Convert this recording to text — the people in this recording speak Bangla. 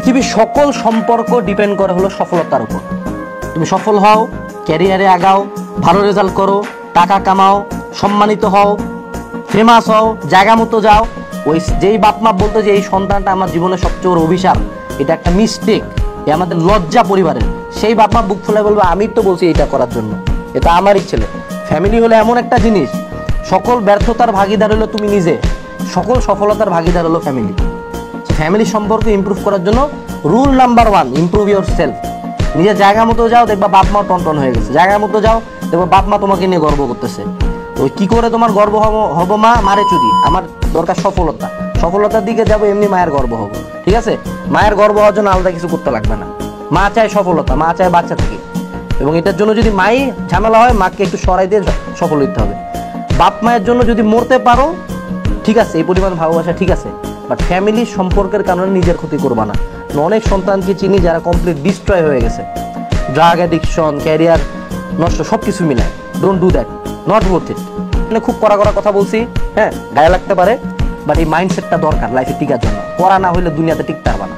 পৃথিবীর সকল সম্পর্ক ডিপেন্ড করে হলো সফলতার উপর। তুমি সফল হও, ক্যারিয়ারে আগাও, ভালো রেজাল্ট করো, টাকা কামাও, সম্মানিত হও, ফেমাস হও, জায়গা মতো যাও, ওই যেই বাপ মা বলতো যে এই সন্তানটা আমার জীবনের সবচেয়ে বড় অভিশাপ, এটা একটা মিস্টেক, এ আমাদের লজ্জা পরিবারের, সেই বাপ মা বুক ফুলে বলবো আমি তো বলছি এটা করার জন্য, এটা আমারই ছেলে। ফ্যামিলি হলো এমন একটা জিনিস, সকল ব্যর্থতার ভাগিদার হলো তুমি নিজে, সকল সফলতার ভাগিদার হলো ফ্যামিলি। ফ্যামিলি সম্পর্ক ইমপ্রুভ করার জন্য rule number 1, improve your self. নিজের জায়গা মতো যাও, দেখবা বাপ মা টনটন হয়ে গেছে। জায়গা মতো যাও, দেখবা বাপ মা তোমাকে নিয়ে গর্ব করতেছে। ওই কি করে তোমার গর্ব হবো মা, মারে চুরি, আমার দরকার সফলতা, সফলতার দিকে যাবো, এমনি মায়ের গর্ব হবো। ঠিক আছে, মায়ের গর্ব হওয়ার জন্য আলাদা কিছু করতে লাগবে না। মা চায় সফলতা, মা চায় বাচ্চা থেকে, এবং এটার জন্য যদি মাই ঝামেলা হয়, মাকে একটু সরাই দিয়ে সফল হতে হবে। বাপ মায়ের জন্য যদি মরতে পারো ঠিক আছে, এই পরিমাণ ভালোবাসা ঠিক আছে, বাট ফ্যামিলি সম্পর্কের কারণে নিজের ক্ষতি করবা না। অনেক সন্তানকে চিনি যারা কমপ্লিট ডিস্ট্রয় হয়ে গেছে, ড্রাগ অ্যাডিকশন, ক্যারিয়ার নষ্ট, সব কিছু মিলায়। Don't do that, not worth it. মানে খুব কড়া কথা বলছি, হ্যাঁ গায়ে লাগতে পারে, বাট এই মাইন্ডসেটটা দরকার লাইফে টিকার জন্য। করা না হইলে দুনিয়াতে টিকতে পারবা না।